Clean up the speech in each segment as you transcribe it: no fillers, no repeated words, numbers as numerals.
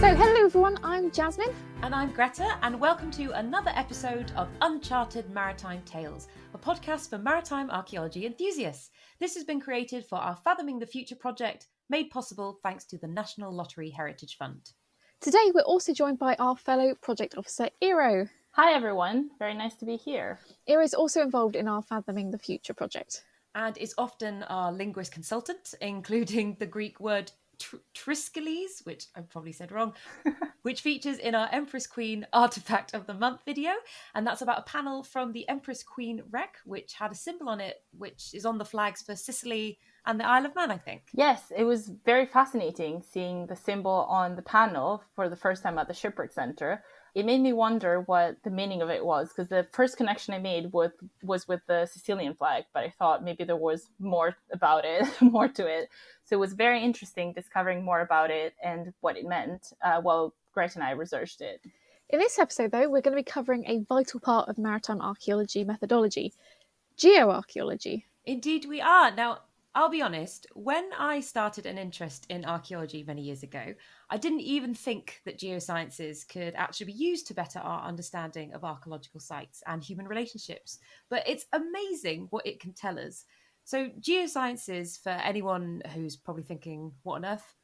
So hello everyone, I'm Jasmine. And I'm Greta, and welcome to another episode of Uncharted Maritime Tales, a podcast for maritime archaeology enthusiasts. This has been created for our Fathoming the Future project, made possible thanks to the National Lottery Heritage Fund. Today we're also joined by our fellow project officer, Iro. Hi everyone, very nice to be here. Iro is also involved in our Fathoming the Future project. And is often our linguist consultant, including the Greek word Triskelies, which I probably said wrong, which features in our Empress Queen Artifact of the Month video. And that's about a panel from the Empress Queen wreck, which had a symbol on it, which is on the flags for Sicily and the Isle of Man, I think. Yes, it was very fascinating seeing the symbol on the panel for the first time at the Shipwreck Centre. It made me wonder what the meaning of it was, because the first connection I made was with the Sicilian flag, but I thought maybe there was more about it, more to it. So it was very interesting discovering more about it and what it meant while Greta and I researched it. In this episode, though, we're going to be covering a vital part of maritime archaeology methodology, geoarchaeology. Indeed we are. Now, I'll be honest, when I started an interest in archaeology many years ago, I didn't even think that geosciences could actually be used to better our understanding of archaeological sites and human relationships. But it's amazing what it can tell us. So geosciences, for anyone who's probably thinking, what on earth?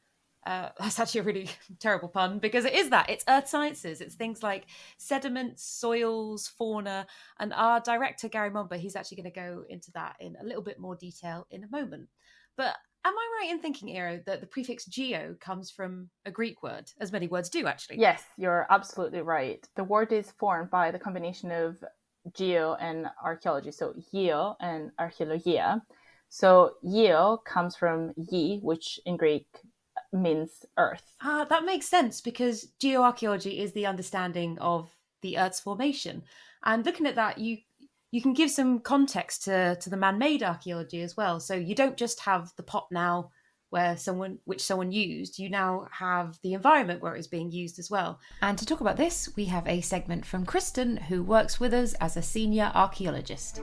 That's actually a really terrible pun, because it is that. It's earth sciences. It's things like sediments, soils, fauna. And our director, Garry Momber, he's actually going to go into that in a little bit more detail in a moment. But am I right in thinking, Iro, that the prefix geo comes from a Greek word, as many words do, actually? Yes, you're absolutely right. The word is formed by the combination of geo and archaeology, so geo and archaeologia. So geo comes from ye, which in Greek means earth. That makes sense, because geoarchaeology is the understanding of the Earth's formation. And looking at that, you can give some context to the man-made archaeology as well. So you don't just have the pot now which someone used, you now have the environment where it's being used as well. And to talk about this, we have a segment from Christin, who works with us as a senior archaeologist.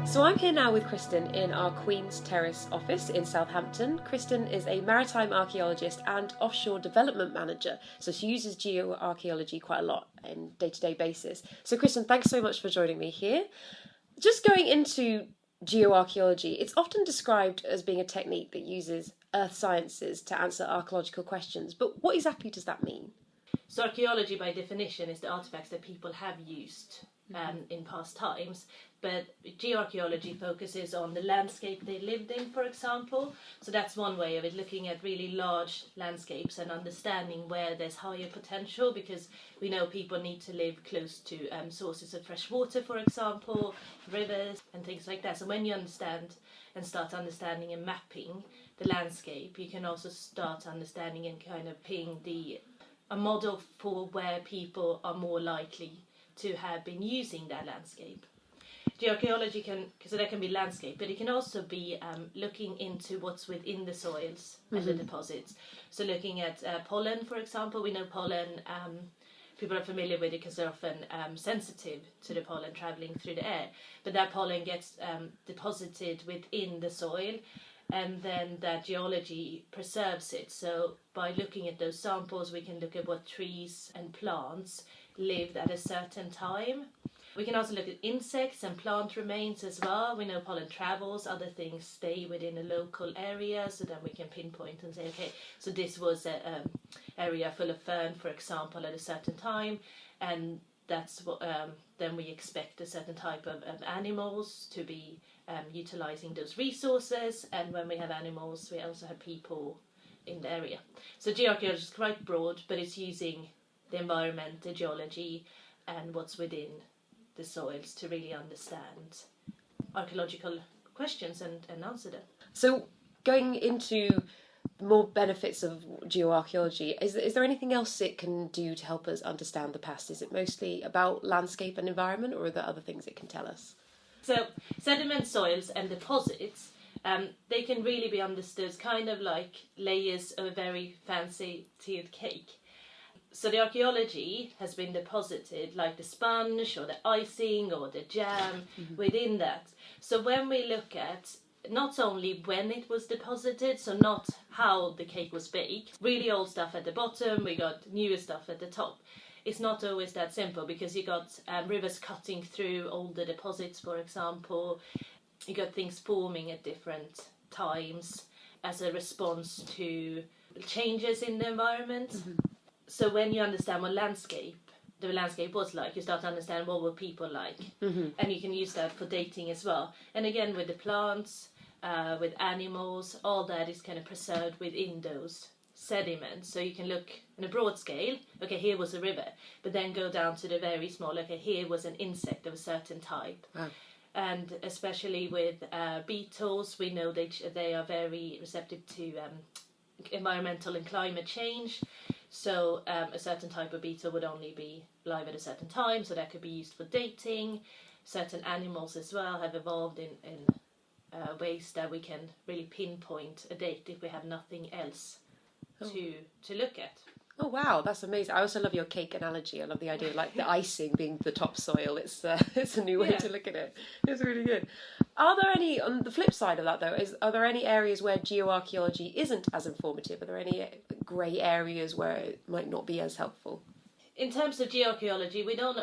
So I'm here now with Christin in our Queen's Terrace office in Southampton. Christin is a maritime archaeologist and offshore development manager, so she uses geoarchaeology quite a lot on a day-to-day basis. So Christin, thanks so much for joining me here. Just going into geoarchaeology, it's often described as being a technique that uses earth sciences to answer archaeological questions, but what exactly does that mean? So archaeology by definition is the artifacts that people have used in past times, but geoarchaeology focuses on the landscape they lived in, for example. So that's one way of it, looking at really large landscapes and understanding where there's higher potential, because we know people need to live close to sources of fresh water, for example, rivers and things like that. So when you understand and start understanding and mapping the landscape, you can also start understanding and kind of ping a model for where people are more likely to have been using that landscape. Geoarchaeology there can be landscape, but it can also be looking into what's within the soils and the deposits. So looking at pollen, for example. We know pollen, people are familiar with it because they're often sensitive to the pollen travelling through the air. But that pollen gets deposited within the soil, and then that geology preserves it. So by looking at those samples, we can look at what trees and plants lived at a certain time. We can also look at insects and plant remains as well. We know pollen travels, other things stay within a local area, so then we can pinpoint and say, okay, so this was an area full of fern, for example, at a certain time, and that's what then we expect a certain type of animals to be utilising those resources, and when we have animals, we also have people in the area. So geoarchaeology is quite broad, but it's using the environment, the geology, and what's within the soils to really understand archaeological questions and answer them. So going into more benefits of geoarchaeology, is there anything else it can do to help us understand the past? Is it mostly about landscape and environment, or are there other things it can tell us? So sediment, soils and deposits, they can really be understood kind of like layers of a very fancy tiered cake. So the archaeology has been deposited like the sponge or the icing or the jam within that. So when we look at not only when it was deposited, so not how the cake was baked, really old stuff at the bottom, we got newer stuff at the top. It's not always that simple, because you got rivers cutting through older deposits, for example. You got things forming at different times as a response to changes in the environment. Mm-hmm. So when you understand what the landscape was like, you start to understand what were people like. Mm-hmm. And you can use that for dating as well. And again, with the plants, with animals, all that is kind of preserved within those sediments. So you can look on a broad scale, okay, here was a river, but then go down to the very small, okay, here was an insect of a certain type. Wow. And especially with beetles, we know they are very receptive to environmental and climate change. So a certain type of beetle would only be live at a certain time, so that could be used for dating. Certain animals as well have evolved in ways that we can really pinpoint a date if we have nothing else to look at. Oh wow, that's amazing! I also love your cake analogy. I love the idea of like the icing being the topsoil. It's a new way to look at it. It's really good. Are there any, on the flip side of that though, are there any areas where geoarchaeology isn't as informative? Are there any grey areas where it might not be as helpful? In terms of geoarchaeology, we can't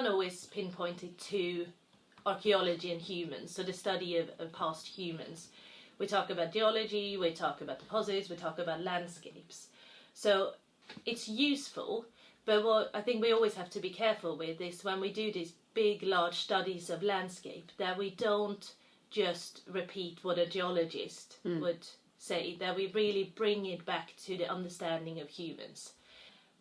always pinpoint it to archaeology and humans, so the study of past humans. We talk about geology, we talk about deposits, we talk about landscapes. So it's useful, but what I think we always have to be careful with is when we do these big, large studies of landscape, that we don't just repeat what a geologist would say, that we really bring it back to the understanding of humans.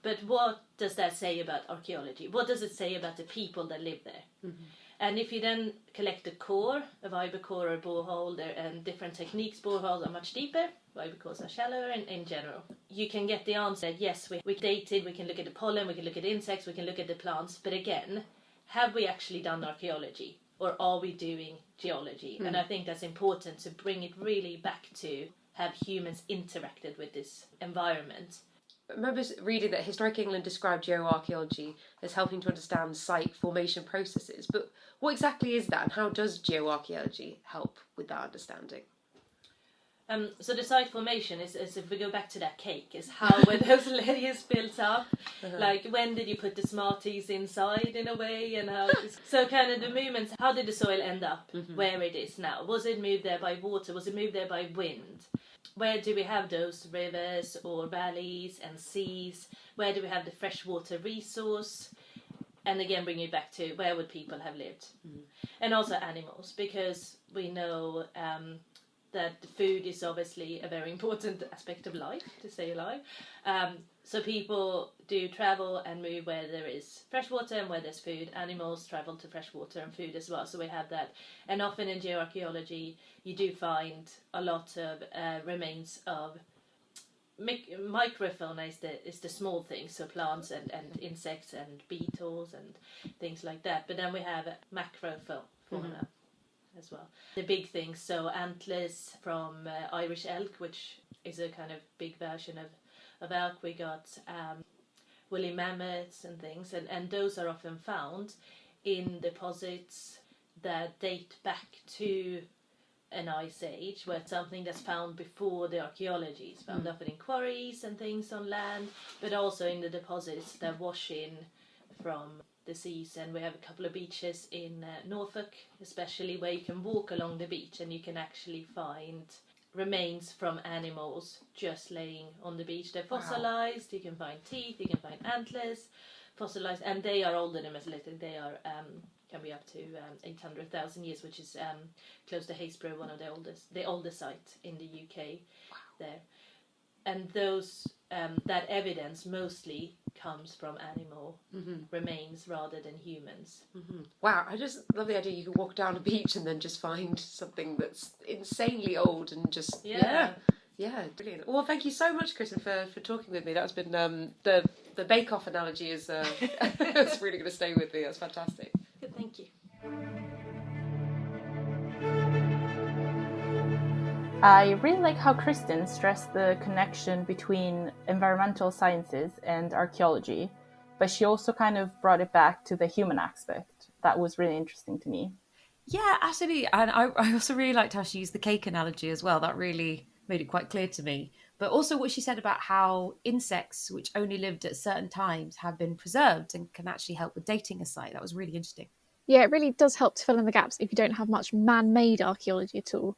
But what does that say about archaeology? What does it say about the people that live there? Mm-hmm. And if you then collect the core, a Weiber core or a borehole, and different techniques, boreholes are much deeper, Weiber cores are shallower in general. You can get the answer, yes, we dated, we can look at the pollen, we can look at insects, we can look at the plants, but again, have we actually done archaeology? Or are we doing geology? And I think that's important to bring it really back to have humans interacted with this environment. I remember reading that Historic England described geoarchaeology as helping to understand site formation processes, but what exactly is that, and how does geoarchaeology help with that understanding? So the site formation is if we go back to that cake, is how were those layers built up? Uh-huh. Like when did you put the Smarties inside in a way, and how? So kind of the movements. How did the soil end up where it is now? Was it moved there by water? Was it moved there by wind? Where do we have those rivers or valleys and seas? Where do we have the freshwater resource? And again, bring it back to where would people have lived? And also animals, because we know that food is obviously a very important aspect of life, to stay alive. So people do travel and move where there is fresh water and where there's food. Animals travel to fresh water and food as well, so we have that. And often in geoarchaeology, you do find a lot of remains of microfauna is the small things, so plants and insects and beetles and things like that. But then we have macrofauna as well. The big things, so antlers from Irish elk, which is a kind of big version of elk. We got woolly mammoths and things, and those are often found in deposits that date back to an ice age, where it's something that's found before the archaeology is found, often in quarries and things on land, but also in the deposits that wash in from the seas. And we have a couple of beaches in Norfolk especially, where you can walk along the beach and you can actually find remains from animals just laying on the beach. They're fossilized. Wow. You can find teeth, you can find antlers fossilized, and they are older than Mesolithic. They are can be up to 800,000 years, which is close to Haysborough, one of the oldest site in the UK. Wow. There. And those that evidence mostly comes from animal remains rather than humans. Wow, I just love the idea you can walk down a beach and then just find something that's insanely old and just yeah, brilliant. Well, thank you so much, Christin, for talking with me. That's been the bake-off analogy is it's really going to stay with me. That's fantastic. Good, thank you. I really like how Christin stressed the connection between environmental sciences and archaeology, but she also kind of brought it back to the human aspect. That was really interesting to me. Yeah, absolutely. And I also really liked how she used the cake analogy as well. That really made it quite clear to me. But also what she said about how insects, which only lived at certain times, have been preserved and can actually help with dating a site. That was really interesting. Yeah, it really does help to fill in the gaps if you don't have much man-made archaeology at all.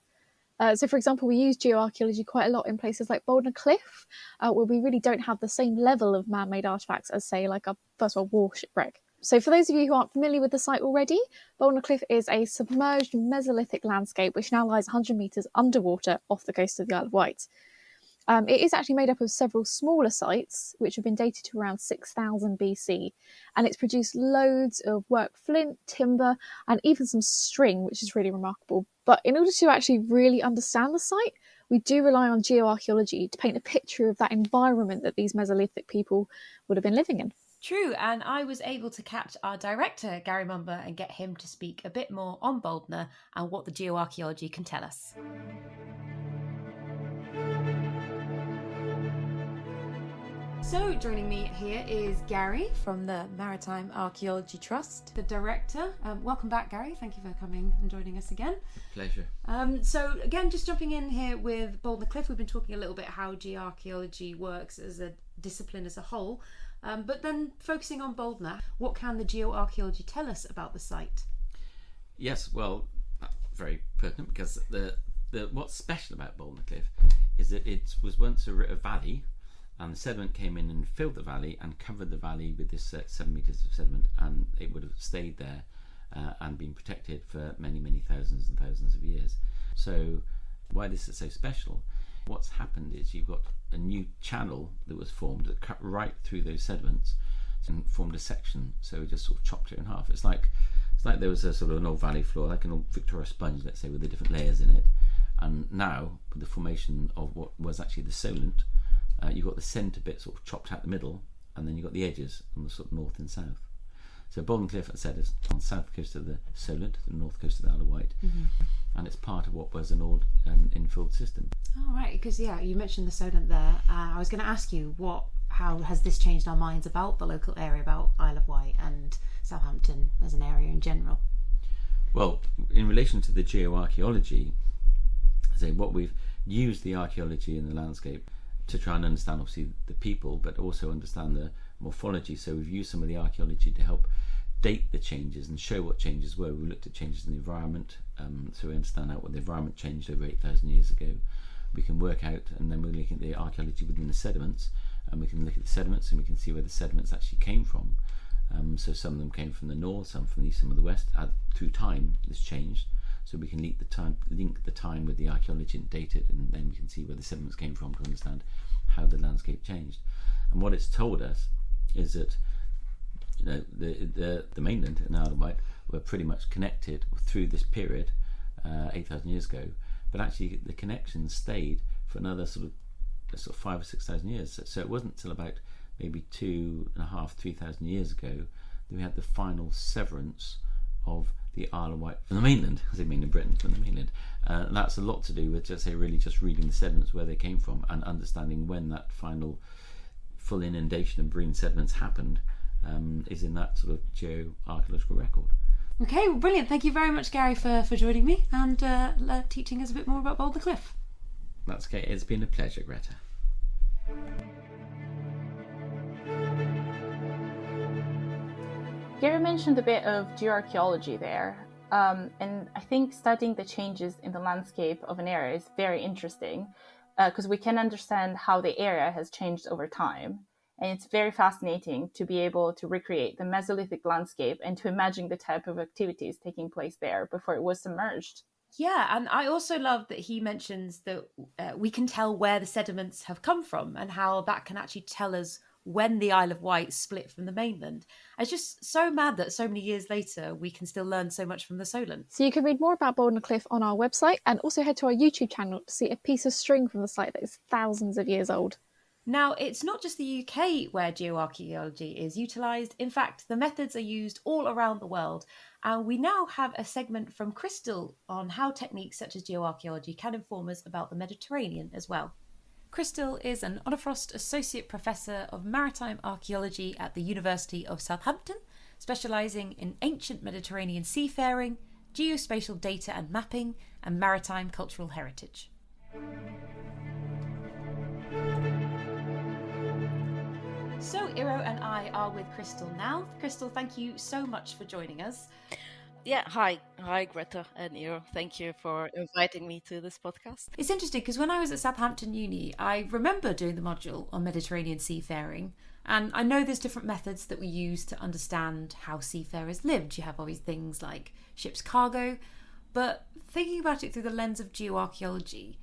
So, for example, we use geoarchaeology quite a lot in places like Boulder Cliff, where we really don't have the same level of man-made artefacts as, say, like a First World War shipwreck. So for those of you who aren't familiar with the site already, Boulder Cliff is a submerged Mesolithic landscape which now lies 100 metres underwater off the coast of the Isle of Wight. It is actually made up of several smaller sites which have been dated to around 6000 BC, and it's produced loads of work flint, timber, and even some string, which is really remarkable. But in order to actually really understand the site, we do rely on geoarchaeology to paint a picture of that environment that these Mesolithic people would have been living in. True, and I was able to catch our director, Garry Momber, and get him to speak a bit more on Boldner and what the geoarchaeology can tell us. So joining me here is Garry from the Maritime Archaeology Trust, the director. Welcome back, Garry. Thank you for coming and joining us again. Pleasure. So again, just jumping in here with Boulder Cliff, we've been talking a little bit how geoarchaeology works as a discipline as a whole, but then focusing on Boldner, what can the geoarchaeology tell us about the site? Yes, well, very pertinent, because the what's special about Boulder Cliff is that it was once a valley, and the sediment came in and filled the valley and covered the valley with this 7 metres of sediment, and it would have stayed there and been protected for many, many thousands and thousands of years. So why this is so special, what's happened is you've got a new channel that was formed that cut right through those sediments and formed a section, so it just sort of chopped it in half. It's like there was a sort of an old valley floor, like an old Victoria sponge, let's say, with the different layers in it, and now with the formation of what was actually the Solent, you've got the centre bit sort of chopped out the middle, and then you've got the edges on the sort of north and south. So Boulder Cliff, as I said, is on the south coast of the Solent, the north coast of the Isle of Wight, and it's part of what was an old infilled system. Oh, right, because you mentioned the Solent there. I was going to ask you, how has this changed our minds about the local area, about Isle of Wight and Southampton as an area in general? Well, in relation to the geoarchaeology, say what we've used the archaeology in the landscape to try and understand obviously the people, but also understand the morphology. So we've used some of the archaeology to help date the changes and show what changes were. We looked at changes in the environment, so we understand how what the environment changed over 8,000 years ago. We can work out, and then we're looking at the archaeology within the sediments, and we can look at the sediments and we can see where the sediments actually came from. So some of them came from the north, some from the east, some of the west. Through time, this changed. So we can link the time with the archaeology and date it, and then we can see where the sediments came from to understand how the landscape changed. And what it's told us is that the mainland and Isle of Wight were pretty much connected through this period 8,000 years ago, but actually the connection stayed for another sort of 5,000 or 6,000 years. So it wasn't until about maybe 2,500, 3,000 years ago that we had the final severance of the Isle of Wight from the mainland. I say mainland Britain from the mainland. And that's a lot to do with just reading the sediments, where they came from, and understanding when that final full inundation of marine sediments happened is in that sort of geoarchaeological record. Okay, well, brilliant. Thank you very much, Garry, for joining me and teaching us a bit more about Boulder Cliff. That's okay. It's been a pleasure, Greta. Garry mentioned a bit of geoarchaeology there, and I think studying the changes in the landscape of an area is very interesting because we can understand how the area has changed over time. And it's very fascinating to be able to recreate the Mesolithic landscape and to imagine the type of activities taking place there before it was submerged. Yeah, and I also love that he mentions that we can tell where the sediments have come from and how that can actually tell us when the Isle of Wight split from the mainland. It's just so mad that so many years later we can still learn so much from the Solent. So you can read more about Boulder Cliff on our website, and also head to our YouTube channel to see a piece of string from the site that is thousands of years old. Now, it's not just the UK where geoarchaeology is utilised. In fact, the methods are used all around the world. And we now have a segment from Christin on how techniques such as geoarchaeology can inform us about the Mediterranean as well. Christin is an Honor Frost Associate Professor of Maritime Archaeology at the University of Southampton, specialising in ancient Mediterranean seafaring, geospatial data and mapping, and maritime cultural heritage. So Iro and I are with Crystal now. Crystal, thank you so much for joining us. Yeah, hi, Greta and Iro. Thank you for inviting me to this podcast. It's interesting because when I was at Southampton Uni, I remember doing the module on Mediterranean seafaring, and I know there's different methods that we use to understand how seafarers lived. You have all these things like ship's cargo, but thinking about it through the lens of geoarchaeology,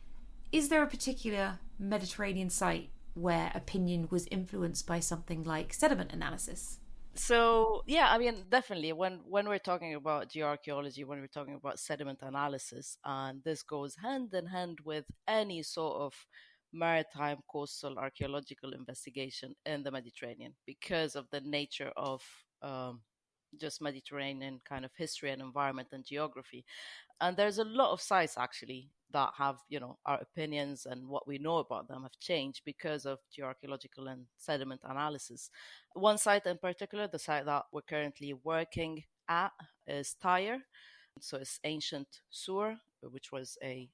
is there a particular Mediterranean site where opinion was influenced by something like sediment analysis? So yeah, I mean, definitely when we're talking about geoarchaeology, when we're talking about sediment analysis, and this goes hand in hand with any sort of maritime coastal archaeological investigation in the Mediterranean, because of the nature of just Mediterranean kind of history and environment and geography. And there's a lot of sites actually that have, our opinions and what we know about them have changed because of geoarchaeological and sediment analysis. One site in particular, the site that we're currently working at, is Tyre. So it's ancient Sur, which was a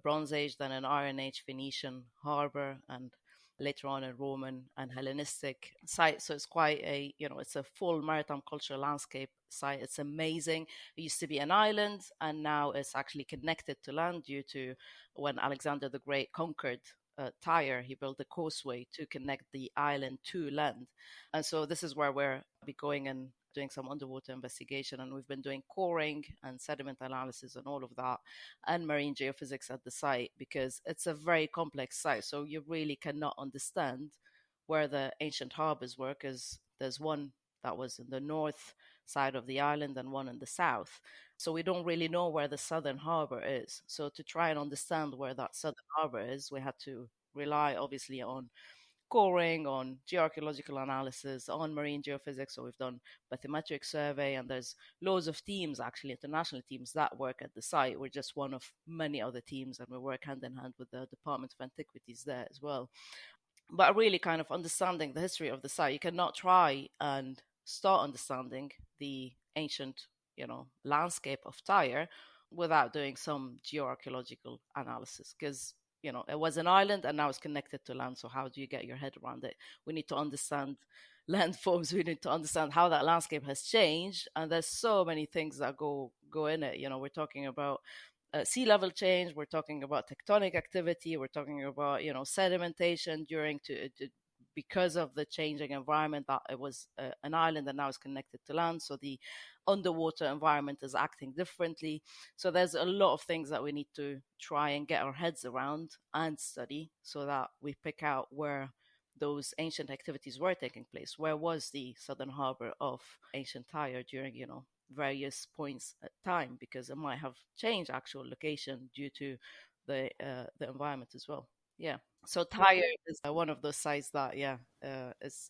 Bronze Age, then an Iron Age Phoenician harbor, and later on a Roman and Hellenistic site. So it's quite it's a full maritime cultural landscape site. It's amazing. It used to be an island, and now it's actually connected to land due to when Alexander the Great conquered Tyre. He built a causeway to connect the island to land. And so this is where we're be going and doing some underwater investigation, and we've been doing coring and sediment analysis and all of that, and marine geophysics at the site, because it's a very complex site. So you really cannot understand where the ancient harbors were, because there's one that was in the north side of the island and one in the south. So we don't really know where the southern harbor is. So to try and understand where that southern harbor is, we had to rely obviously on coring, on geoarchaeological analysis, on marine geophysics. So we've done bathymetric survey, and there's loads of teams, actually international teams, that work at the site. We're just one of many other teams, and we work hand in hand with the Department of Antiquities there as well. But really kind of understanding the history of the site, you cannot try and start understanding the ancient, landscape of Tyre without doing some geoarchaeological analysis, because it was an island and now it's connected to land. So how do you get your head around it? We need to understand landforms. We need to understand how that landscape has changed. And there's so many things that go in it. We're talking about sea level change. We're talking about tectonic activity. We're talking about, sedimentation because of the changing environment, that it was an island and now it's connected to land. So the underwater environment is acting differently. So there's a lot of things that we need to try and get our heads around and study, so that we pick out where those ancient activities were taking place. Where was the southern harbor of ancient Tyre during, various points at time, because it might have changed actual location due to the environment as well. Yeah. So Tyre is one of those sites that, is,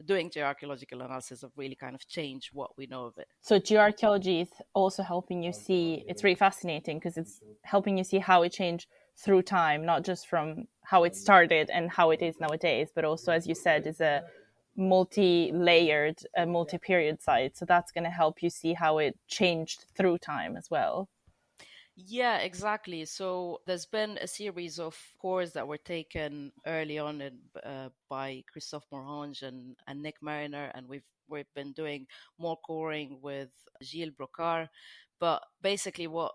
doing geoarchaeological analysis of really kind of change what we know of it. So geoarchaeology is also helping you see, it's really fascinating because it's helping you see how it changed through time, not just from how it started and how it is nowadays, but also, as you said, is a multi-layered, multi-period site. So that's going to help you see how it changed through time as well. Yeah, exactly. So there's been a series of cores that were taken early on by Christophe Morhange and Nick Mariner, and we've been doing more coring with Gilles Brocard. But basically what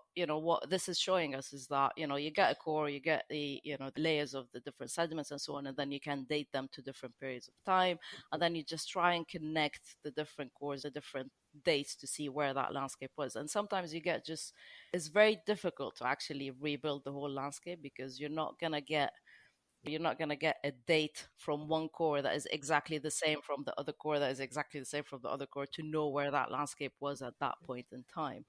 this is showing us is that, you get a core, you get the layers of the different sediments and so on, and then you can date them to different periods of time. And then you just try and connect the different cores, the different dates, to see where that landscape was. And sometimes it's very difficult to actually rebuild the whole landscape, because you're not going to get a date from one core that is exactly the same from the other core that is exactly the same from the other core to know where that landscape was at that point in time.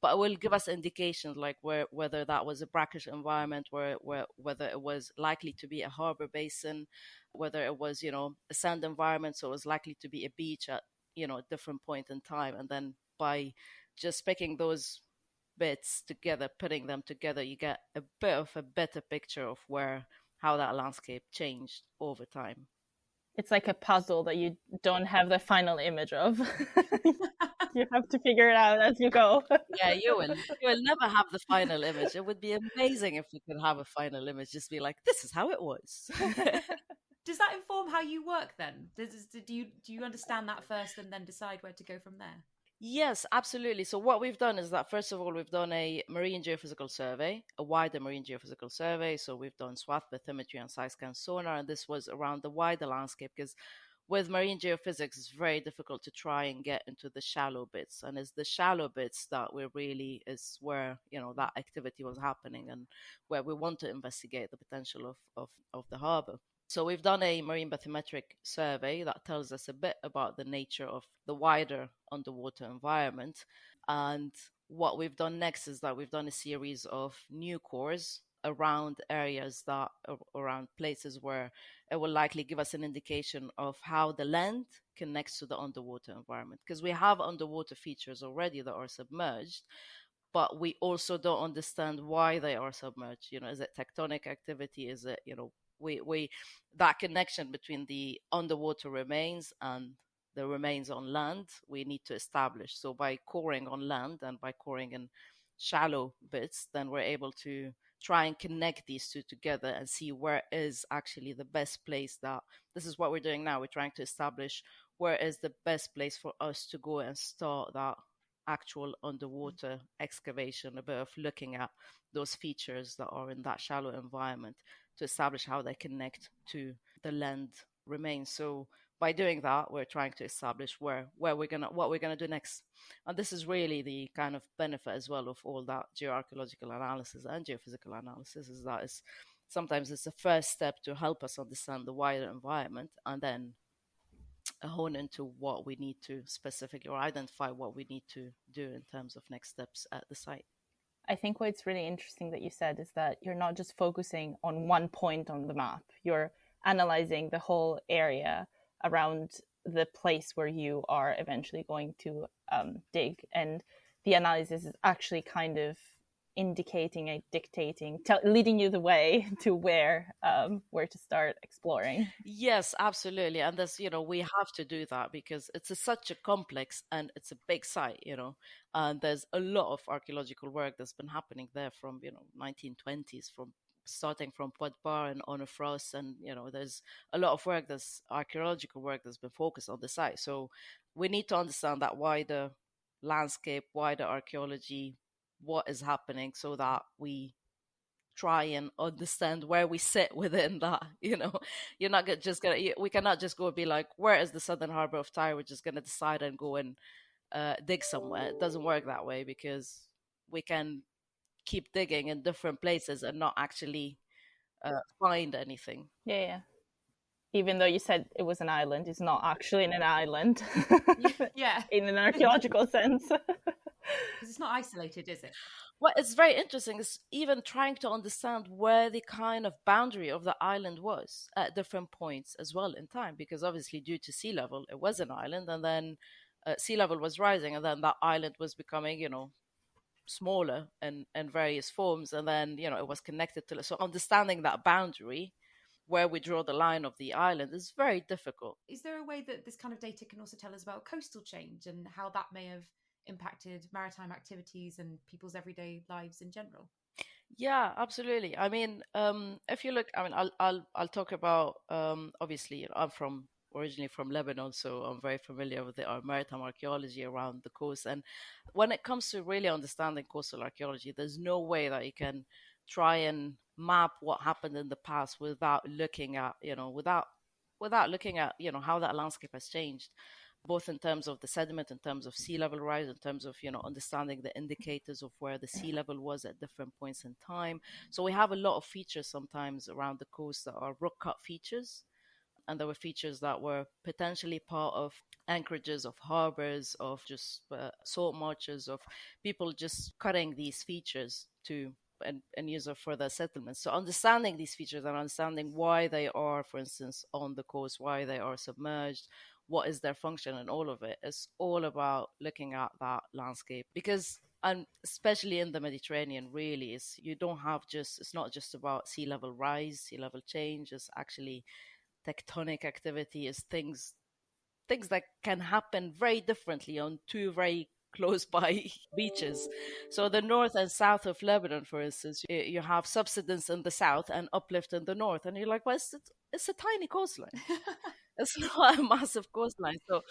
But it will give us indications like whether that was a brackish environment, whether it was likely to be a harbor basin, whether it was, a sand environment, so it was likely to be a beach at, a different point in time. And then by just picking those bits together, putting them together, you get a bit of a better picture of how that landscape changed over time. It's like a puzzle that you don't have the final image of. You have to figure it out as you go. Yeah, you will. You will never have the final image. It would be amazing if we could have a final image, just be like, this is how it was. Does that inform how you work then? Do you understand that first and then decide where to go from there? Yes, absolutely. So what we've done is that, first of all, we've done a marine geophysical survey, a wider marine geophysical survey. So we've done swath bathymetry and side scan sonar, and this was around the wider landscape, because with marine geophysics, it's very difficult to try and get into the shallow bits. And it's the shallow bits that is where, that activity was happening and where we want to investigate the potential of the harbor. So we've done a marine bathymetric survey that tells us a bit about the nature of the wider underwater environment. And what we've done next is that we've done a series of new cores around around places where it will likely give us an indication of how the land connects to the underwater environment. Because we have underwater features already that are submerged, but we also don't understand why they are submerged. Is it tectonic activity? Is it, we that connection between the underwater remains and the remains on land, we need to establish. So by coring on land and by coring in shallow bits, then we're able to try and connect these two together and see where is actually the best place. This is what we're doing now. We're trying to establish where is the best place for us to go and start that actual underwater excavation, a bit of looking at those features that are in that shallow environment to establish how they connect to the land remains. So by doing that, we're trying to establish what we're gonna do next. And this is really the kind of benefit as well of all that geoarchaeological analysis and geophysical analysis, is that sometimes it's the first step to help us understand the wider environment, and then hone into what we need to specifically, or identify what we need to do in terms of next steps at the site. I think what's really interesting that you said is that you're not just focusing on one point on the map. You're analyzing the whole area around the place where you are eventually going to dig. And the analysis is actually kind of indicating and dictating, leading you the way to where to start exploring. Yes, absolutely. And that's, we have to do that because it's such a complex and it's a big site, and there's a lot of archaeological work that's been happening there from, 1920s, starting from Podbar and Onofros, and there's a lot of archaeological work that's been focused on the site. So we need to understand that wider landscape, wider archaeology, what is happening, so that we try and understand where we sit within that. You're not just gonna, we cannot just go and be like, where is the southern harbor of Tyre? We're just gonna decide and go and dig somewhere. It doesn't work that way, because we can keep digging in different places and not actually find anything. Yeah. Even though you said it was an island, it's not actually an island. Yeah. In an archaeological sense. Because it's not isolated, is it? Well, it's very interesting. It's even trying to understand where the kind of boundary of the island was at different points as well in time, because obviously due to sea level, it was an island, and then sea level was rising, and then that island was becoming, smaller in various forms, and then, it was connected to. So understanding that boundary, where we draw the line of the island, is very difficult. Is there a way that this kind of data can also tell us about coastal change and how that may have impacted maritime activities and people's everyday lives in general? Yeah, absolutely. I mean, if you look, I mean, I'll talk about, obviously, I'm originally from Lebanon, so I'm very familiar with our maritime archaeology around the coast. And when it comes to really understanding coastal archaeology, there's no way that you can try and map what happened in the past without looking at, without looking at, how that landscape has changed, both in terms of the sediment, in terms of sea level rise, in terms of, understanding the indicators of where the sea level was at different points in time. So we have a lot of features sometimes around the coast that are rock cut features. And there were features that were potentially part of anchorages of harbors, of just salt marches, of people just cutting these features to and use it for their settlements. So understanding these features and understanding why they are, for instance, on the coast, why they are submerged, what is their function, and all of it is all about looking at that landscape. Because, and especially in the Mediterranean, really, it's not just about sea level rise, sea level change. It's actually tectonic activity, is things things that can happen very differently on two very close by beaches. So the north and south of Lebanon, for instance, you have subsidence in the south and uplift in the north, and you're like, well, it's a tiny coastline. It's not a massive coastline. So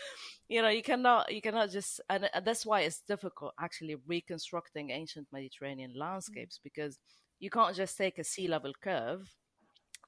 you cannot just, and that's why it's difficult actually reconstructing ancient Mediterranean landscapes, because you can't just take a sea level curve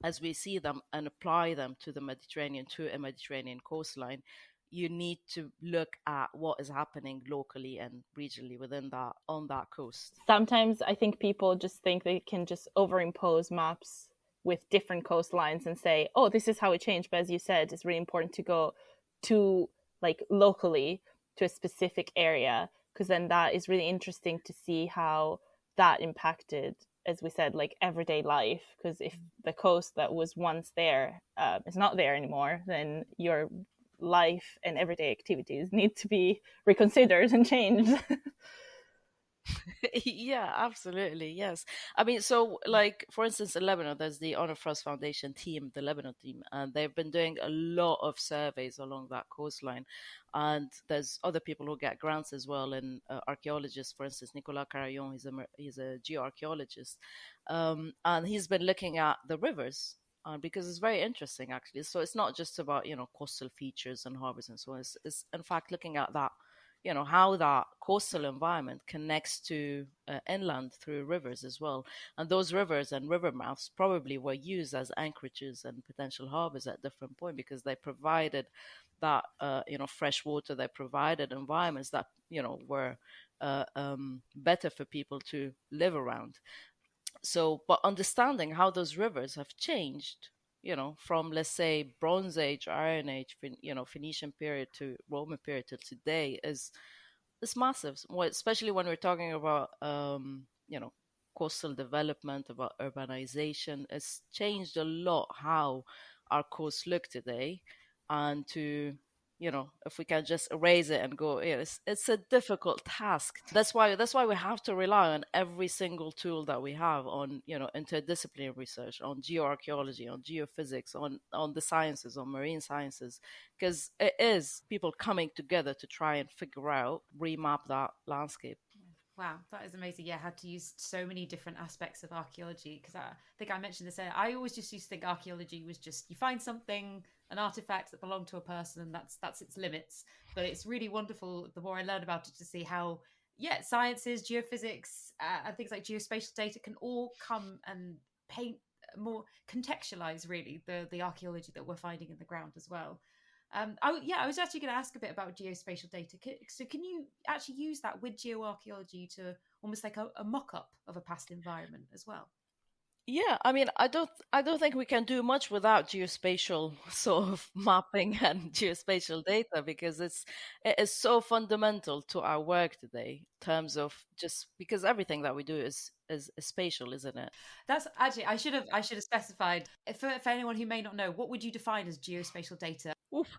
as we see them and apply them to the Mediterranean, to a Mediterranean coastline. You need to look at what is happening locally and regionally within that, on that coast. Sometimes I think people just think they can just overimpose maps with different coastlines and say, oh, this is how it changed. But as you said, it's really important to go to like locally to a specific area, because then that is really interesting to see how that impacted, as we said, like everyday life. Because if the coast that was once there is not there anymore, then your life and everyday activities need to be reconsidered and changed. Yeah, absolutely. Yes. I mean, so like, for instance, in Lebanon, there's the Honor Frost Foundation team, the Lebanon team, and they've been doing a lot of surveys along that coastline. And there's other people who get grants as well. And archaeologists, for instance, Nicolas Carayon, he's a geoarchaeologist. And he's been looking at the rivers. Because it's very interesting, actually. So it's not just about, coastal features and harbors and so on. It's in fact looking at that, how that coastal environment connects to inland through rivers as well. And those rivers and river mouths probably were used as anchorages and potential harbors at different points, because they provided that, fresh water. They provided environments that, were better for people to live around. So, but understanding how those rivers have changed, from, let's say, Bronze Age, Iron Age, Phoenician period to Roman period to today is massive. Well, especially when we're talking about, coastal development, about urbanization. It's changed a lot how our coasts look today, and to if we can just erase it and go, it's a difficult task. That's why we have to rely on every single tool that we have on, interdisciplinary research, on geoarchaeology, on geophysics, on the sciences, on marine sciences, because it is people coming together to try and figure out, remap that landscape. Wow, that is amazing. Yeah, how to use so many different aspects of archaeology. Because I think I mentioned this earlier. I always just used to think archaeology was just you find something, an artifact that belonged to a person, and that's its limits. But it's really wonderful, the more I learn about it, to see how, sciences, geophysics, and things like geospatial data can all come and paint more, contextualize really the archaeology that we're finding in the ground as well. I was actually going to ask a bit about geospatial data. So can you actually use that with geoarchaeology to almost like a mock-up of a past environment as well? Yeah, I mean, I don't think we can do much without geospatial sort of mapping and geospatial data, because it is so fundamental to our work today, in terms of just because everything that we do is spatial, isn't it? That's actually I should have specified for anyone who may not know, what would you define as geospatial data? Oof.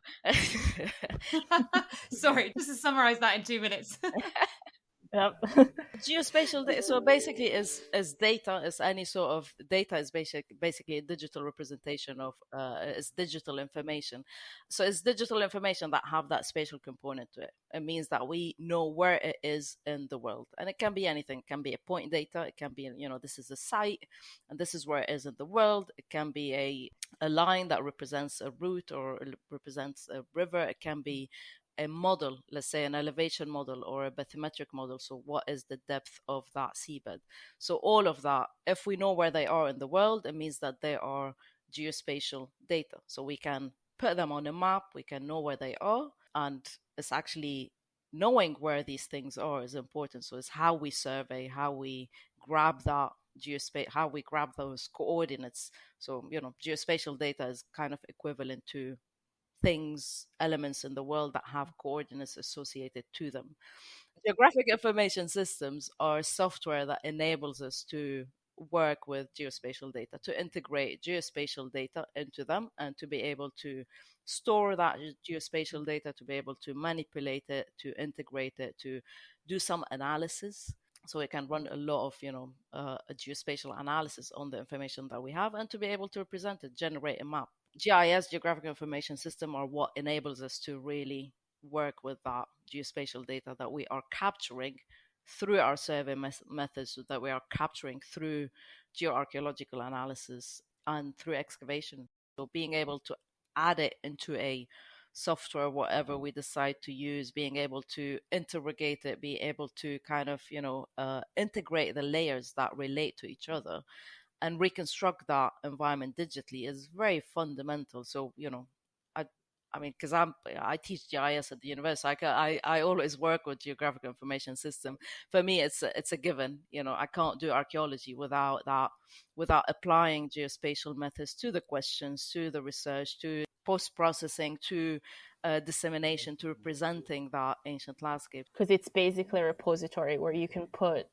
Sorry, just to summarize that in 2 minutes. Yep. Geospatial data, so basically is data, is any sort of data, is basically a digital representation of is digital information. So it's digital information that have that spatial component to it. It means that we know where it is in the world, and it can be anything. It can be a point data, it can be, this is a site and this is where it is in the world. It can be a line that represents a route or represents a river. It can be a model, let's say an elevation model or a bathymetric model. So what is the depth of that seabed? So all of that, if we know where they are in the world, it means that they are geospatial data. So we can put them on a map, we can know where they are, and it's actually knowing where these things are is important. So it's how we survey, how we grab that geospace, how we grab those coordinates. So, geospatial data is kind of equivalent to things, elements in the world that have coordinates associated to them. Geographic information systems are software that enables us to work with geospatial data, to integrate geospatial data into them, and to be able to store that geospatial data, to be able to manipulate it, to integrate it, to do some analysis. So it can run a lot of, a geospatial analysis on the information that we have, and to be able to represent it, generate a map GIS, Geographic Information System, are what enables us to really work with that geospatial data that we are capturing through our survey methods, that we are capturing through geoarchaeological analysis and through excavation. So being able to add it into a software, whatever we decide to use, being able to interrogate it, be able to kind of, integrate the layers that relate to each other and reconstruct that environment digitally is very fundamental. So, I, I mean, because I teach GIS at the university, I always work with geographic information system. For me, it's a given. I can't do archaeology without that, without applying geospatial methods to the questions, to the research, to post processing, to dissemination, to representing that ancient landscape. Because it's basically a repository where you can put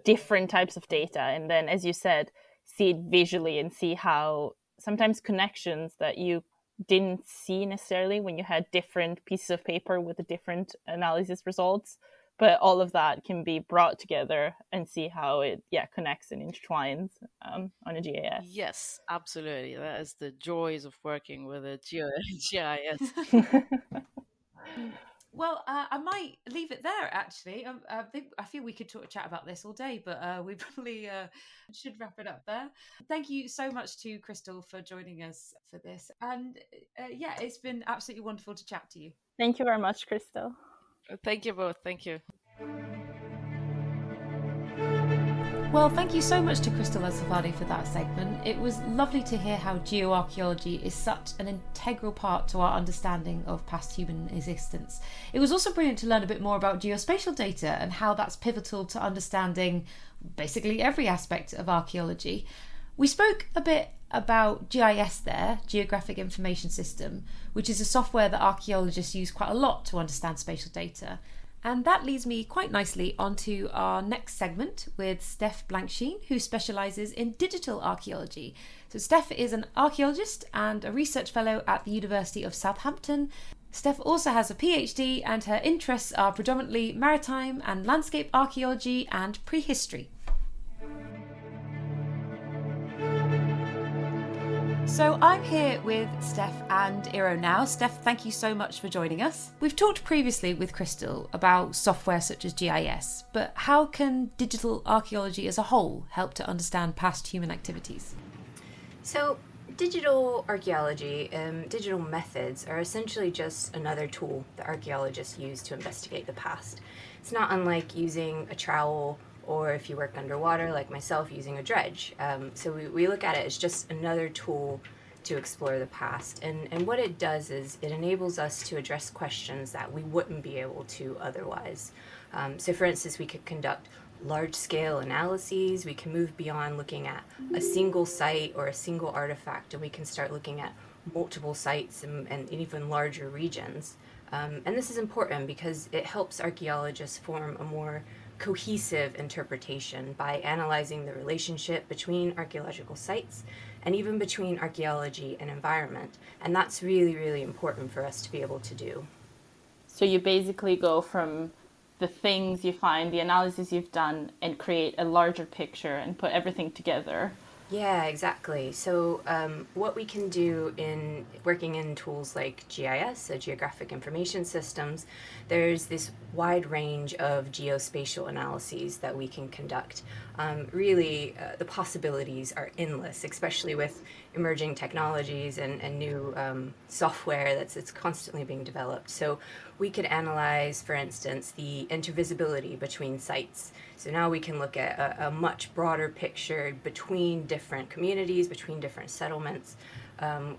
different types of data, and then, as you said, see it visually and see how sometimes connections that you didn't see necessarily when you had different pieces of paper with the different analysis results, but all of that can be brought together and see how it connects and intertwines on a GIS. Yes, absolutely. That is the joys of working with a GIS. Well, I might leave it there, actually. I feel we could chat about this all day, but we probably should wrap it up there. Thank you so much to Crystal for joining us for this. And it's been absolutely wonderful to chat to you. Thank you very much, Crystal. Thank you both. Thank you. Well, thank you so much to Crystal and Safadi for that segment. It was lovely to hear how geoarchaeology is such an integral part to our understanding of past human existence. It was also brilliant to learn a bit more about geospatial data and how that's pivotal to understanding basically every aspect of archaeology. We spoke a bit about GIS there, Geographic Information System, which is a software that archaeologists use quite a lot to understand spatial data. And that leads me quite nicely onto our next segment with Steph Blankshein, who specialises in digital archaeology. So Steph is an archaeologist and a research fellow at the University of Southampton. Steph also has a PhD and her interests are predominantly maritime and landscape archaeology and prehistory. So I'm here with Steph and Iro now. Steph, thank you so much for joining us. We've talked previously with Crystal about software such as GIS, but how can digital archaeology as a whole help to understand past human activities? So digital archaeology, digital methods are essentially just another tool that archaeologists use to investigate the past. It's not unlike using a trowel or if you work underwater, like myself, using a dredge. So we look at it as just another tool to explore the past. And what it does is it enables us to address questions that we wouldn't be able to otherwise. So for instance, we could conduct large-scale analyses. We can move beyond looking at a single site or a single artifact, and we can start looking at multiple sites and even larger regions. And this is important because it helps archaeologists form a more cohesive interpretation by analyzing the relationship between archaeological sites and even between archaeology and environment. And that's really, really important for us to be able to do. So you basically go from the things you find, the analysis you've done, and create a larger picture and put everything together. Yeah, exactly. So what we can do in working in tools like GIS, so Geographic Information Systems, there's this wide range of geospatial analyses that we can conduct. Really, the possibilities are endless, especially with emerging technologies and new software that's constantly being developed. So we could analyze, for instance, the intervisibility between sites. So now we can look at a much broader picture between different communities, between different settlements.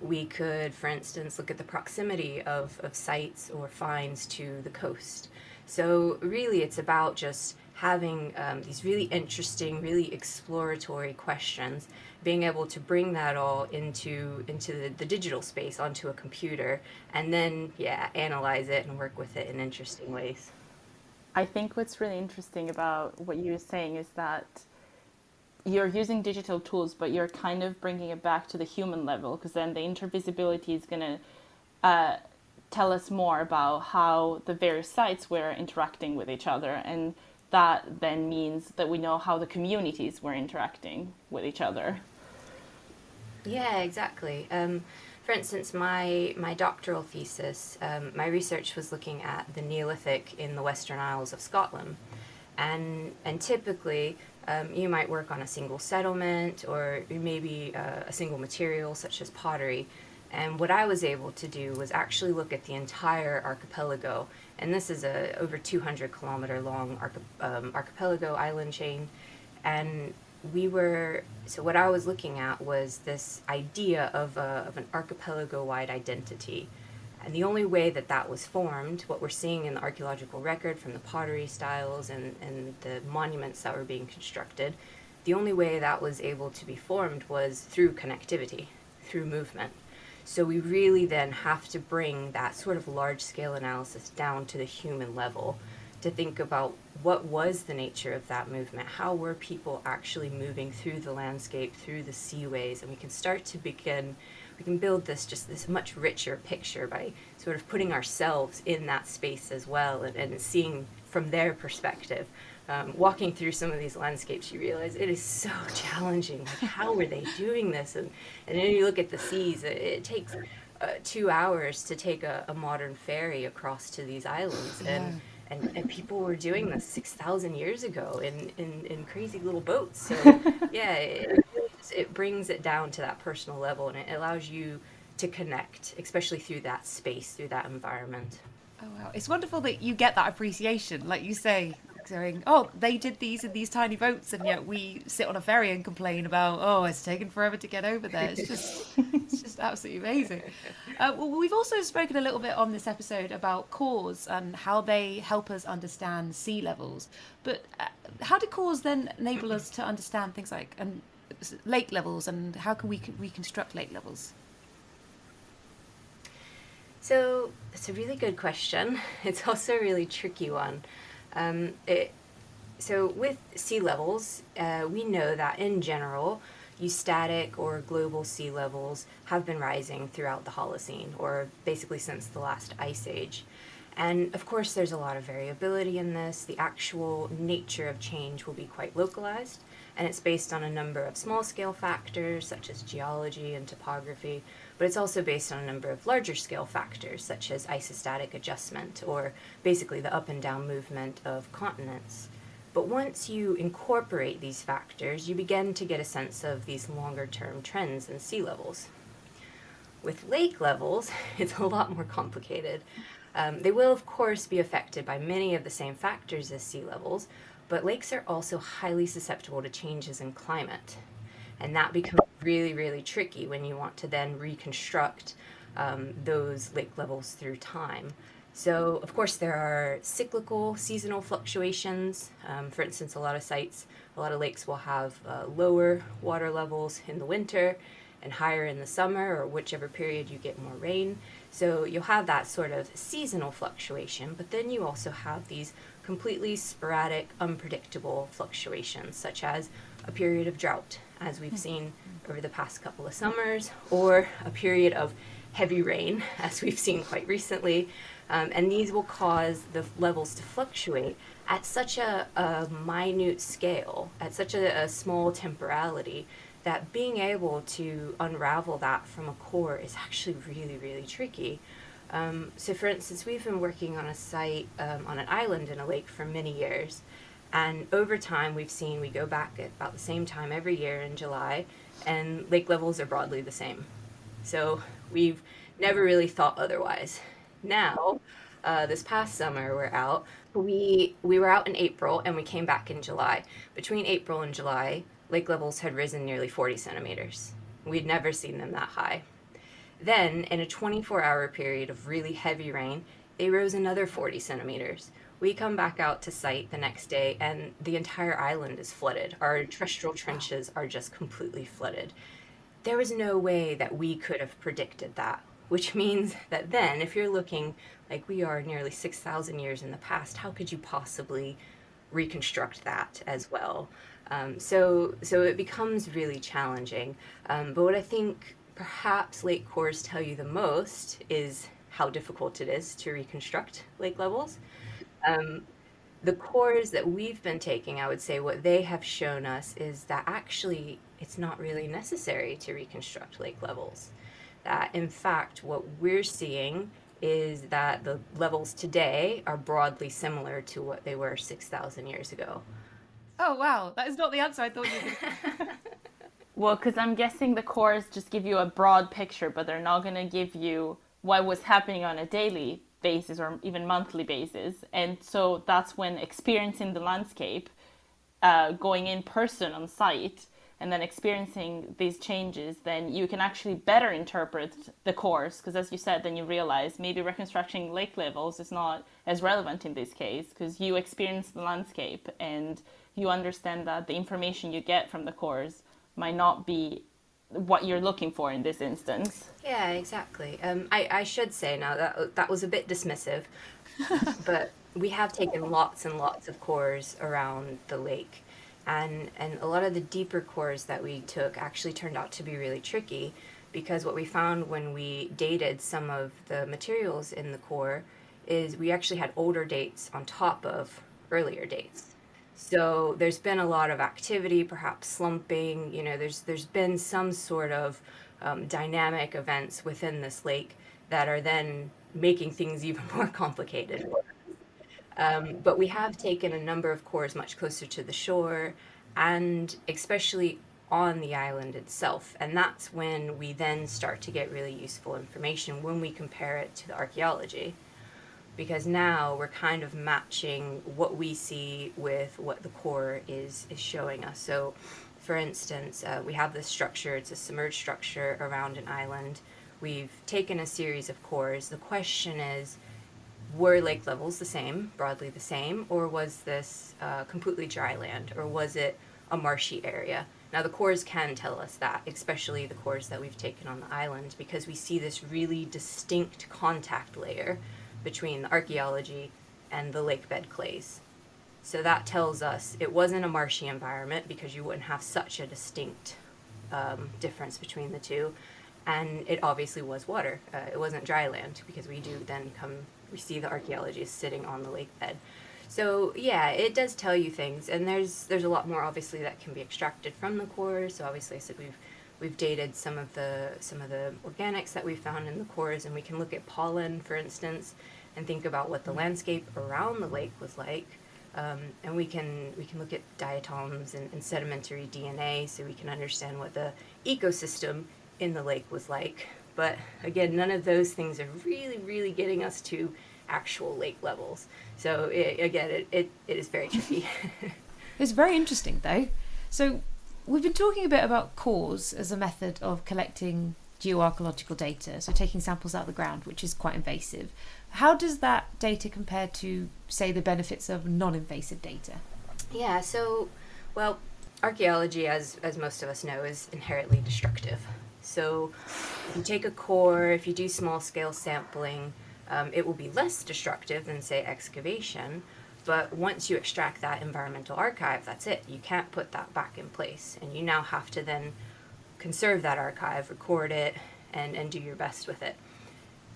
We could, for instance, look at the proximity of sites or finds to the coast. So really it's about just having these really interesting, really exploratory questions, being able to bring that all into the digital space, onto a computer, and then, analyze it and work with it in interesting ways. I think what's really interesting about what you're saying is that you're using digital tools, but you're kind of bringing it back to the human level, because then the intervisibility is going to tell us more about how the various sites were interacting with each other. And that then means that we know how the communities were interacting with each other. Yeah, exactly. For for instance, my doctoral thesis, my research was looking at the Neolithic in the Western Isles of Scotland. And typically, you might work on a single settlement or maybe a single material such as pottery. And what I was able to do was actually look at the entire archipelago. And this is a over 200 kilometer long archipelago island chain. And so what I was looking at was this idea of an archipelago-wide identity. And the only way that that was formed, what we're seeing in the archaeological record from the pottery styles and the monuments that were being constructed, the only way that was able to be formed was through connectivity, through movement. So we really then have to bring that sort of large-scale analysis down to the human level to think about what was the nature of that movement, how were people actually moving through the landscape, through the seaways, and we can start to we can build this much richer picture by sort of putting ourselves in that space as well and seeing from their perspective. Walking through some of these landscapes, you realize it is so challenging. Like, how were they doing this? And then you look at the seas, it takes 2 hours to take a modern ferry across to these islands. And people were doing this 6,000 years ago in crazy little boats. So yeah, it brings it down to that personal level, and it allows you to connect, especially through that space, through that environment. Oh wow, it's wonderful that you get that appreciation, like you say, going, oh, they did these in these tiny boats, and yet we sit on a ferry and complain about, oh, it's taken forever to get over there. It's just absolutely amazing. Well, we've also spoken a little bit on this episode about cores and how they help us understand sea levels. But how do cores then enable us to understand things like lake levels, and how can we reconstruct lake levels? So that's a really good question. It's also a really tricky one. So with sea levels, we know that in general, eustatic or global sea levels have been rising throughout the Holocene, or basically since the last ice age. And of course, there's a lot of variability in this. The actual nature of change will be quite localized, and it's based on a number of small-scale factors, such as geology and topography, but it's also based on a number of larger-scale factors, such as isostatic adjustment, or basically the up and down movement of continents. But once you incorporate these factors, you begin to get a sense of these longer-term trends in sea levels. With lake levels, it's a lot more complicated. They will, of course, be affected by many of the same factors as sea levels, but lakes are also highly susceptible to changes in climate. And that becomes really, really tricky when you want to then reconstruct those lake levels through time. So, of course, there are cyclical, seasonal fluctuations. For instance, a lot of lakes will have lower water levels in the winter and higher in the summer, or whichever period you get more rain. So you'll have that sort of seasonal fluctuation, but then you also have these completely sporadic, unpredictable fluctuations, such as a period of drought, as we've seen over the past couple of summers, or a period of heavy rain, as we've seen quite recently. And these will cause the levels to fluctuate at such a minute scale, at such a small temporality, that being able to unravel that from a core is actually really, really tricky. So for instance, we've been working on a site on an island in a lake for many years. And over time, we go back at about the same time every year in July, and lake levels are broadly the same. So we've never really thought otherwise. Now, this past summer, we were out in April and we came back in July. Between April and July, lake levels had risen nearly 40 centimeters. We'd never seen them that high. Then, in a 24-hour period of really heavy rain, they rose another 40 centimeters. We come back out to site the next day and the entire island is flooded. Our terrestrial trenches are just completely flooded. There was no way that we could have predicted that, which means that then, if you're looking like we are nearly 6,000 years in the past, how could you possibly reconstruct that as well? So it becomes really challenging. But what I think perhaps lake cores tell you the most is how difficult it is to reconstruct lake levels. The cores that we've been taking, I would say what they have shown us is that actually it's not really necessary to reconstruct lake levels. that in fact what we're seeing is that the levels today are broadly similar to what they were 6,000 years ago. Oh, wow. That is not the answer I thought you were going to. Well, because I'm guessing the cores just give you a broad picture, but they're not going to give you what was happening on a daily basis or even monthly basis. And so that's when experiencing the landscape, going in person on site, and then experiencing these changes, then you can actually better interpret the cores. Because as you said, then you realize maybe reconstructing lake levels is not as relevant in this case, because you experience the landscape and you understand that the information you get from the cores might not be what you're looking for in this instance. Yeah, exactly. I should say now that was a bit dismissive, but we have taken lots and lots of cores around the lake. And a lot of the deeper cores that we took actually turned out to be really tricky, because what we found when we dated some of the materials in the core is we actually had older dates on top of earlier dates. So there's been a lot of activity, perhaps slumping, there's been some sort of dynamic events within this lake that are then making things even more complicated. But we have taken a number of cores much closer to the shore, and especially on the island itself. And that's when we then start to get really useful information when we compare it to the archaeology. Because now we're kind of matching what we see with what the core is showing us. So, for instance, we have this structure, it's a submerged structure around an island. We've taken a series of cores. The question is, were lake levels the same, broadly the same, or was this completely dry land, or was it a marshy area? Now the cores can tell us that, especially the cores that we've taken on the island, because we see this really distinct contact layer between the archaeology and the lake bed clays. So that tells us it wasn't a marshy environment, because you wouldn't have such a distinct difference between the two. And it obviously was water. It wasn't dry land, because we see the archaeologists sitting on the lake bed. So yeah, it does tell you things, and there's a lot more obviously that can be extracted from the cores. So obviously I said we've dated some of the organics that we found in the cores, and we can look at pollen, for instance, and think about what the landscape around the lake was like. And we can look at diatoms and sedimentary DNA, so we can understand what the ecosystem in the lake was like. But again, none of those things are really, really getting us to actual lake levels. So it is very tricky. It's very interesting, though. So we've been talking a bit about cores as a method of collecting geoarchaeological data, so taking samples out of the ground, which is quite invasive. How does that data compare to, say, the benefits of non-invasive data? Yeah, so, well, archaeology, as most of us know, is inherently destructive. So if you take a core, if you do small-scale sampling, it will be less destructive than, say, excavation. But once you extract that environmental archive, that's it. You can't put that back in place. And you now have to then conserve that archive, record it, and do your best with it.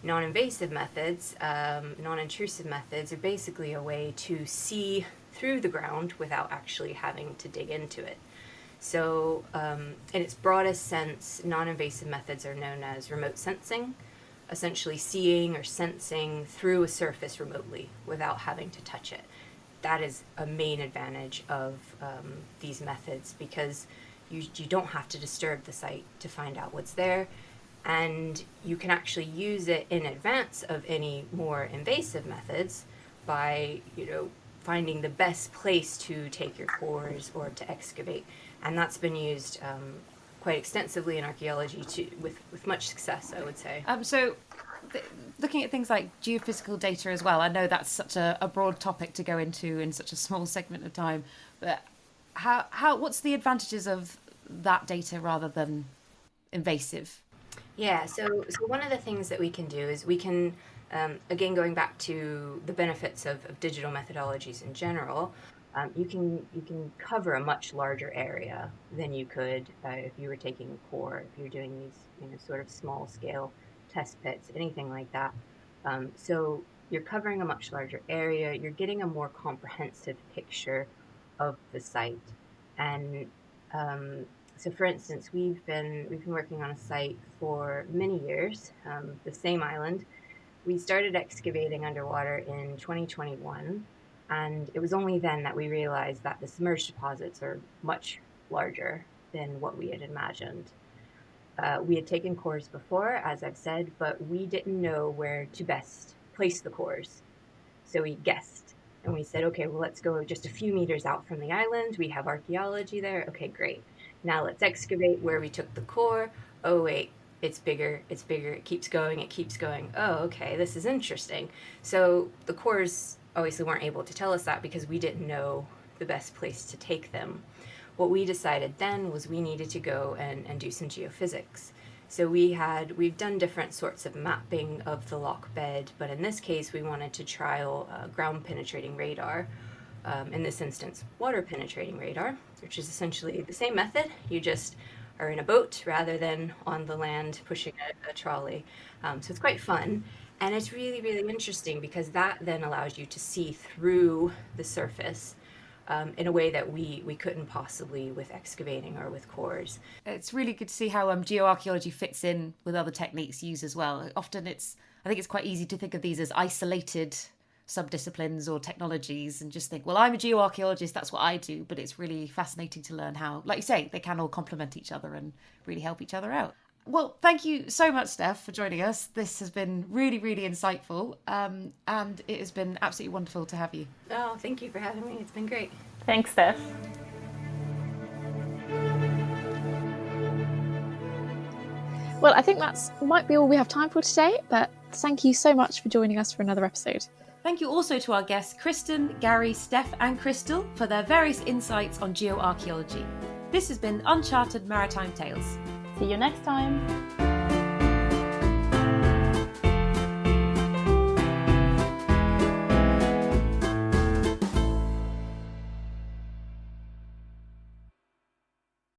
Non-invasive methods, non-intrusive methods are basically a way to see through the ground without actually having to dig into it. So in its broadest sense, non-invasive methods are known as remote sensing, essentially seeing or sensing through a surface remotely without having to touch it. That is a main advantage of these methods, because you don't have to disturb the site to find out what's there, and you can actually use it in advance of any more invasive methods by finding the best place to take your cores or to excavate. And that's been used quite extensively in archaeology with much success, I would say. So looking at things like geophysical data as well, I know that's such a broad topic to go into in such a small segment of time, but what's the advantages of that data rather than invasive? Yeah, so one of the things that we can do is we can, again, going back to the benefits of digital methodologies in general, you can cover a much larger area than you could if you were taking a core, if you're doing these sort of small scale test pits, anything like that. So you're covering a much larger area, you're getting a more comprehensive picture of the site. And So, for instance, we've been working on a site for many years, the same island. We started excavating underwater in 2021, and it was only then that we realized that the submerged deposits are much larger than what we had imagined. We had taken cores before, as I've said, but we didn't know where to best place the cores. So we guessed, and we said, okay, well, let's go just a few meters out from the island. We have archaeology there. Okay, great. Now let's excavate where we took the core. Oh, wait, it's bigger, it keeps going. Oh, okay, this is interesting. So the cores obviously weren't able to tell us that because we didn't know the best place to take them. What we decided then was we needed to go and do some geophysics. So we've done different sorts of mapping of the lock bed, but in this case we wanted to trial ground penetrating radar. In this instance, water penetrating radar, which is essentially the same method. You just are in a boat rather than on the land pushing a trolley. So it's quite fun. And it's really, really interesting because that then allows you to see through the surface in a way that we couldn't possibly with excavating or with cores. It's really good to see how geoarchaeology fits in with other techniques used as well. Often I think it's quite easy to think of these as isolated subdisciplines or technologies and just think, well, I'm a geoarchaeologist, that's what I do. But it's really fascinating to learn how, like you say, they can all complement each other and really help each other out. Well, thank you so much, Steph, for joining us. This has been really, really insightful, and it has been absolutely wonderful to have you. Oh, thank you for having me. It's been great. Thanks, Steph. Well, I think that's might be all we have time for today, but thank you so much for joining us for another episode. Thank you also to our guests Christin, Garry, Steph and Crystal for their various insights on geoarchaeology. This has been Uncharted Maritime Tales. See you next time.